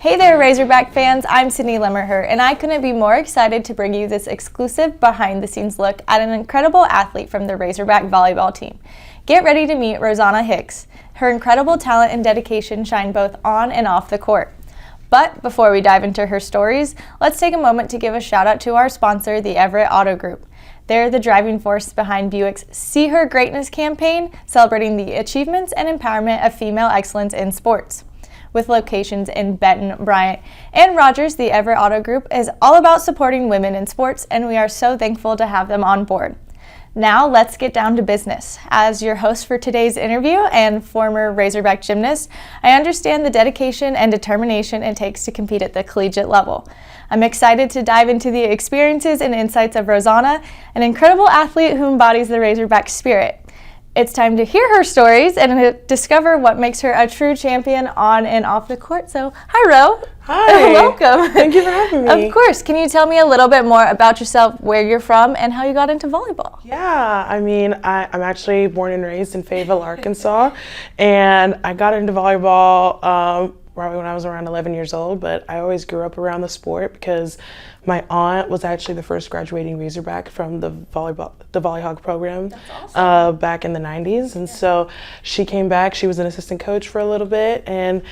Hey there, Razorback fans. I'm Sydney Lemmerher, and I couldn't be more excited to bring you this exclusive behind-the-scenes look at an incredible athlete from the Razorback volleyball team. Get ready to meet Rosana Hicks. Her incredible talent and dedication shine both on and off the court. But before we dive into her stories, let's take a moment to give a shout out to our sponsor, the Everett Auto Group. They're the driving force behind Buick's See Her Greatness campaign, celebrating the achievements and empowerment of female excellence in sports. With locations in Benton, Bryant, and Rogers, the Everett Auto Group is all about supporting women in sports, and we are so thankful to have them on board. Now let's get down to business. As your host for today's interview and former Razorback gymnast, I understand the dedication and determination it takes to compete at the collegiate level. I'm excited to dive into the experiences and insights of Rosana, an incredible athlete who embodies the Razorback spirit. It's time to hear her stories and discover what makes her a true champion on and off the court. So, hi, Ro. Hi. Welcome. Thank you for having me. Of course. Can you tell me a little bit more about yourself, where you're from, and how you got into volleyball? Yeah, I'm actually born and raised in Fayetteville, Arkansas, and I got into volleyball probably when I was around 11 years old, but I always grew up around the sport because my aunt was actually the first graduating Razorback from the Volleyball program. That's awesome. Back in the 90s, and so she came back. She was an assistant coach for a little bit, and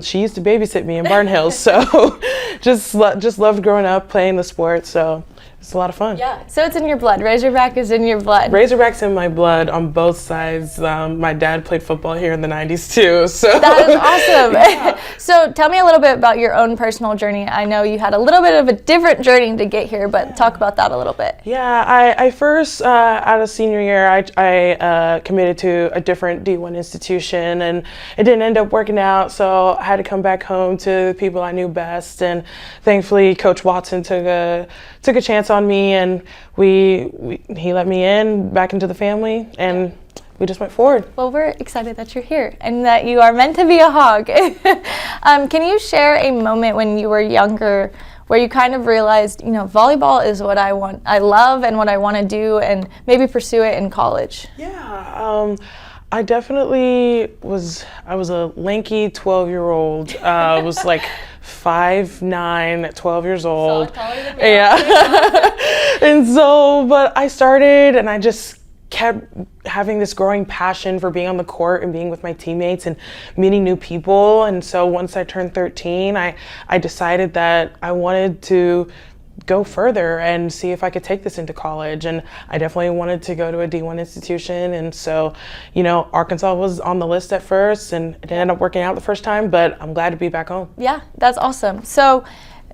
she used to babysit me in Barn Hills, so just loved growing up playing the sport, so it's a lot of fun. Yeah, so it's in your blood. Razorback is in your blood. Razorback's in my blood on both sides. My dad played football here in the 90s too, so. That is awesome. Yeah. So tell me a little bit about your own personal journey. I know you had a little bit of a different journey to get here, but talk about that a little bit. Yeah, I first, out of senior year, I committed to a different D1 institution, and it didn't end up working out, so I had to come back home to the people I knew best, and thankfully Coach Watson took a chance on me, and he let me in back into the family, and we just went forward. Well, we're excited that you're here and that you are meant to be a hog. Can you share a moment when you were younger where you kind of realized, volleyball is what I love and what I want to do, and maybe pursue it in college? Yeah, I definitely was. I was a lanky 12-year-old. Was like 5'9" at 12 years old. So taller than me. Yeah. And so, but I started, and I just kept having this growing passion for being on the court and being with my teammates and meeting new people. And so once I turned 13, I decided that I wanted to go further and see if I could take this into college. And I definitely wanted to go to a D1 institution. And so, Arkansas was on the list at first, and it didn't end up working out the first time, but I'm glad to be back home. Yeah, that's awesome. So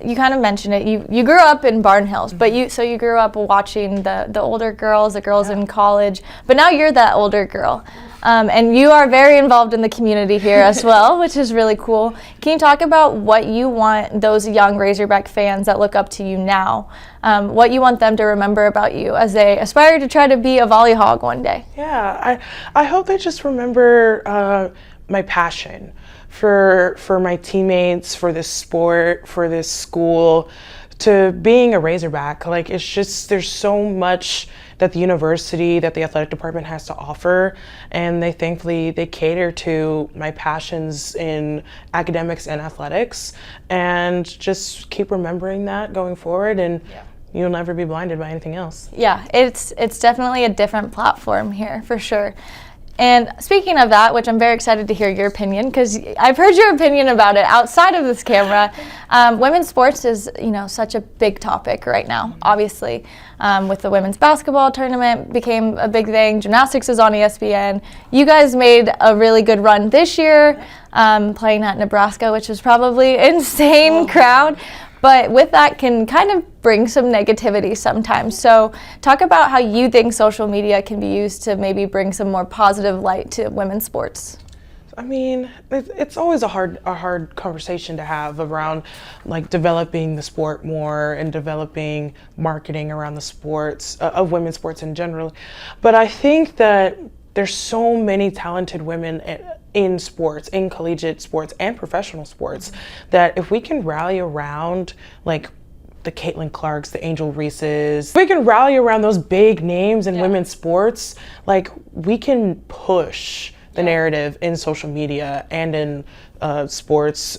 you kind of mentioned it. You grew up in Barn Hills, but you grew up watching the older girls, the girls in college, but now you're that older girl. And you are very involved in the community here as well, which is really cool. Can you talk about what you want those young Razorback fans that look up to you now, what you want them to remember about you as they aspire to try to be a volley hog one day? Yeah, I hope they just remember my passion for my teammates, for this sport, for this school, to being a Razorback. Like, it's just, there's so much that the university, that the athletic department has to offer, and they cater to my passions in academics and athletics, and just keep remembering that going forward, and you'll never be blinded by anything else. Yeah, it's definitely a different platform here, for sure. And speaking of that, which I'm very excited to hear your opinion, because I've heard your opinion about it outside of this camera, women's sports is, such a big topic right now, obviously. With the women's basketball tournament became a big thing. Gymnastics is on ESPN. You guys made a really good run this year, playing at Nebraska, which was probably insane crowd. But with that can kind of bring some negativity sometimes. So talk about how you think social media can be used to maybe bring some more positive light to women's sports. I mean, it's always a hard conversation to have around, like, developing the sport more and developing marketing around the sports, of women's sports in general. But I think that there's so many talented women in sports, in collegiate sports and professional sports, that if we can rally around, like, the Caitlin Clarks, the Angel Reeses, if we can rally around those big names in women's sports, like, we can push the narrative in social media and in sports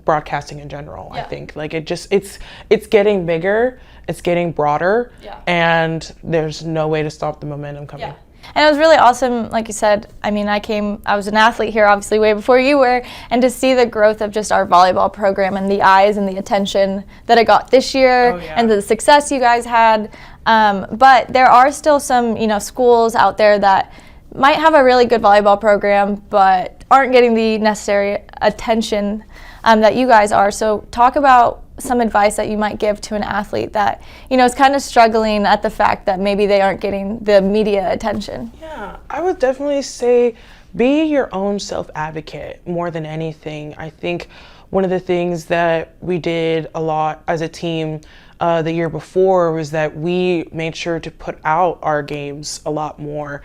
broadcasting in general. I think like it's getting bigger, it's getting broader, and there's no way to stop the momentum coming. And it was really awesome, like you said. I mean, I was an athlete here, obviously, way before you were, and to see the growth of just our volleyball program and the eyes and the attention that it got this year, and the success you guys had. But there are still some, schools out there that might have a really good volleyball program, but aren't getting the necessary attention that you guys are. So talk about some advice that you might give to an athlete that, is kind of struggling at the fact that maybe they aren't getting the media attention. Yeah, I would definitely say be your own self-advocate more than anything. I think one of the things that we did a lot as a team the year before was that we made sure to put out our games a lot more,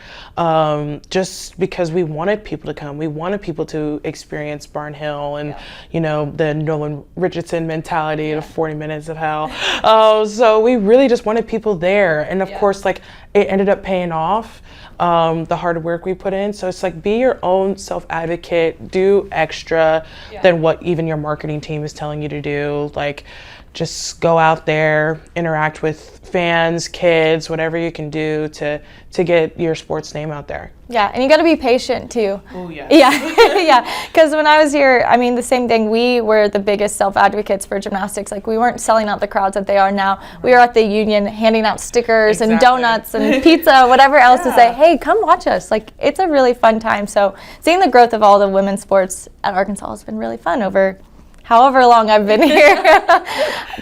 just because we wanted people to come. We wanted people to experience Barnhill and, the Nolan Richardson mentality of 40 minutes of hell. So we really just wanted people there. And of course, like, it ended up paying off, the hard work we put in. So it's like, be your own self-advocate, do extra than what even your marketing team is telling you to do. Like, just go out there, interact with fans, kids, whatever you can do to get your sports name out there. Yeah, and you got to be patient too. Oh, yes. Yeah, because when I was here, I mean, the same thing. We were the biggest self-advocates for gymnastics. Like, we weren't selling out the crowds that they are now. We were at the union handing out stickers and donuts and pizza, whatever else to say, hey, come watch us. Like, it's a really fun time. So seeing the growth of all the women's sports at Arkansas has been really fun over however long I've been here.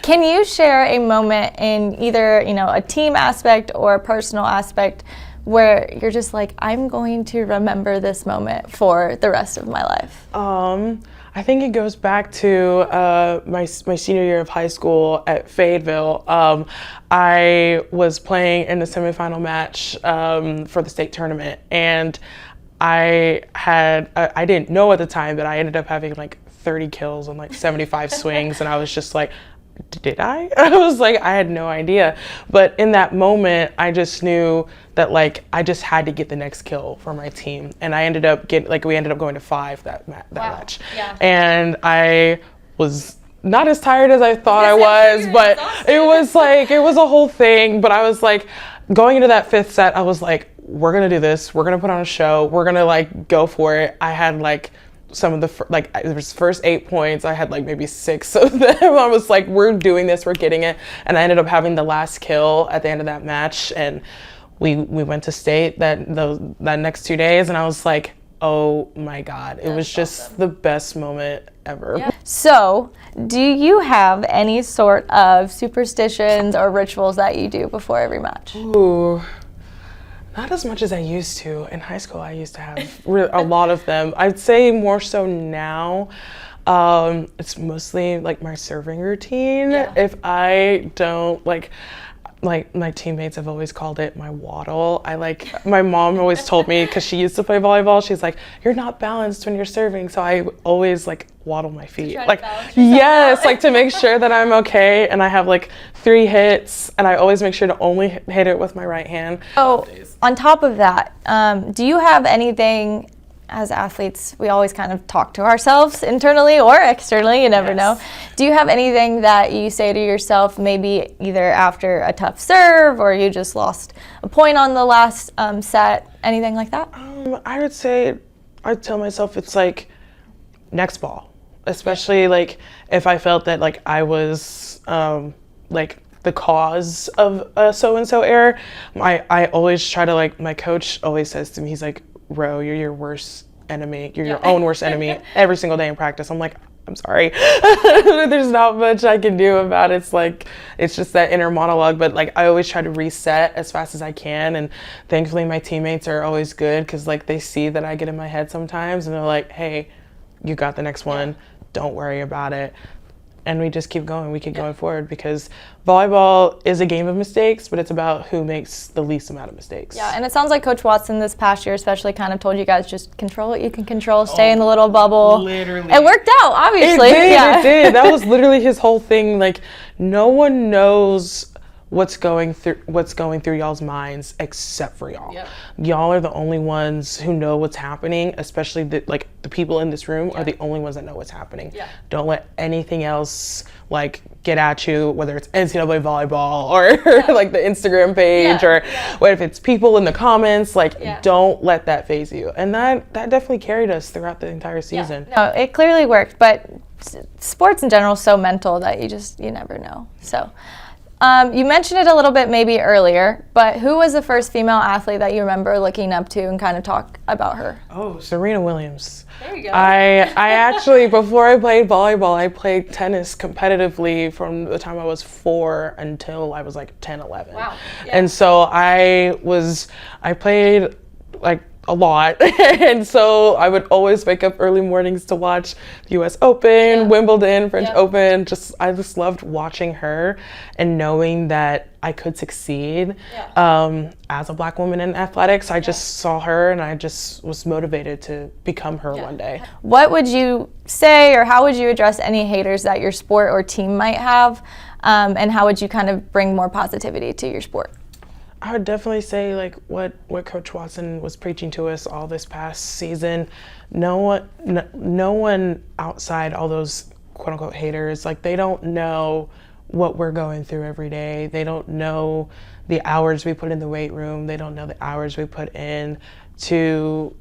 Can you share a moment in either, a team aspect or a personal aspect where you're just like, I'm going to remember this moment for the rest of my life? I think it goes back to my senior year of high school at Fayetteville. I was playing in the semifinal match for the state tournament, and I didn't know at the time, but I ended up having like 30 kills on like 75 swings, and I was just like, did I? I was like, I had no idea. But in that moment, I just knew that like I just had to get the next kill for my team, and I ended up we ended up going to 5 that match. And I was not as tired as I thought I was, but it was a whole thing. But I was like, going into that 5th set, I was like, we're gonna do this. We're gonna put on a show. We're gonna like go for it. I had like some of the first 8 points, I had like maybe 6 of them. I was like, we're doing this, we're getting it. And I ended up having the last kill at the end of that match, and we went to state that next 2 days, and I was like, oh my God, it was just the best moment ever. Yeah. So, do you have any sort of superstitions or rituals that you do before every match? Ooh. Not as much as I used to. In high school, I used to have a lot of them. I'd say more so now. It's mostly like my serving routine. If I don't like my teammates have always called it my waddle. My mom always told me, because she used to play volleyball, she's like, you're not balanced when you're serving. So I always like waddle my feet. Like, yes, like to make sure that I'm okay. And I have like 3 hits, and I always make sure to only hit it with my right hand. So on top of that, do you have anything? As athletes, we always kind of talk to ourselves internally or externally, you never know. Do you have anything that you say to yourself, maybe either after a tough serve or you just lost a point on the last set, anything like that? I would say, I'd tell myself it's like, next ball. Especially like if I felt that like I was like the cause of a so-and-so error. I always try to like, my coach always says to me, he's like, Ro, you're your worst enemy. You're your own worst enemy every single day in practice. I'm like, I'm sorry. There's not much I can do about it. It's like, it's just that inner monologue. But like, I always try to reset as fast as I can. And thankfully my teammates are always good, because like they see that I get in my head sometimes, and they're like, hey, you got the next one. Don't worry about it. And we just keep going. We keep going forward, because volleyball is a game of mistakes, but it's about who makes the least amount of mistakes. Yeah, and it sounds like Coach Watson this past year especially kind of told you guys, just control what you can control, stay in the little bubble. Literally. It worked out, obviously. It did. That was literally his whole thing. Like, no one knows what's going through y'all's minds except for y'all. Yep. Y'all are the only ones who know what's happening, especially the people in this room are the only ones that know what's happening. Yeah. Don't let anything else get at you, whether it's NCAA volleyball or like the Instagram page or what if it's people in the comments, don't let that faze you. And that definitely carried us throughout the entire season. No, it clearly worked, but sports in general is so mental that you never know. So you mentioned it a little bit maybe earlier, but who was the first female athlete that you remember looking up to and kind of talk about her? Oh, Serena Williams. There you go. I actually, before I played volleyball, I played tennis competitively from the time I was 4 until I was 10, 11. Wow. Yeah. And so I played a lot. And so I would always wake up early mornings to watch the US Open, Wimbledon, French Open. I just loved watching her and knowing that I could succeed as a Black woman in athletics. I just saw her and I just was motivated to become her one day. What would you say, or how would you address any haters that your sport or team might have? And how would you kind of bring more positivity to your sport? I would definitely say what Coach Watson was preaching to us all this past season. No one outside all those quote unquote haters, they don't know what we're going through every day. They don't know the hours we put in the weight room. They don't know the hours we put in to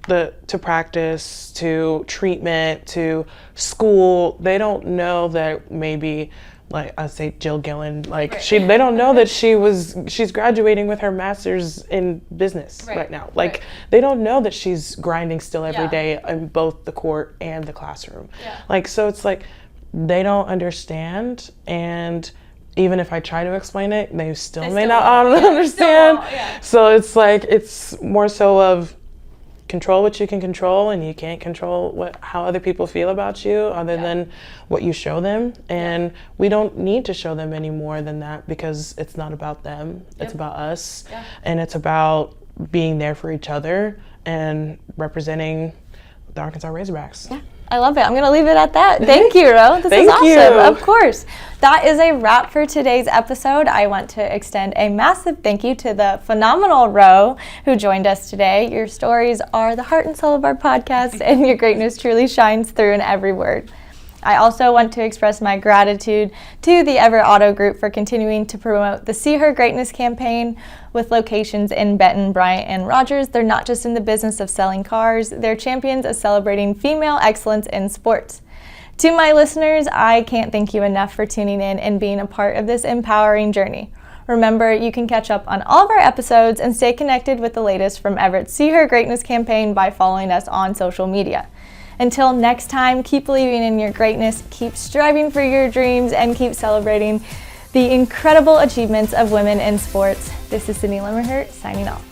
practice, to treatment, to school. They don't know that maybe I say Jill Gillen, they don't know that she's graduating with her master's in business right now. They don't know that she's grinding still every day in both the court and the classroom. So it's they don't understand, and even if I try to explain it, they still may not understand. So it's more so of control what you can control, and you can't control how other people feel about you other than what you show them. And we don't need to show them any more than that, because it's not about them. It's about us. And it's about being there for each other and representing the Arkansas Razorbacks. I love it. I'm going to leave it at that. Thank you, Ro. This is awesome. You. Of course. That is a wrap for today's episode. I want to extend a massive thank you to the phenomenal Ro who joined us today. Your stories are the heart and soul of our podcast, and your greatness truly shines through in every word. I also want to express my gratitude to the Everett Auto Group for continuing to promote the See Her Greatness campaign with locations in Benton, Bryant, and Rogers. They're not just in the business of selling cars, they're champions of celebrating female excellence in sports. To my listeners, I can't thank you enough for tuning in and being a part of this empowering journey. Remember, you can catch up on all of our episodes and stay connected with the latest from Everett's See Her Greatness campaign by following us on social media. Until next time, keep believing in your greatness, keep striving for your dreams, and keep celebrating the incredible achievements of women in sports. This is Sydney Limmerhurt signing off.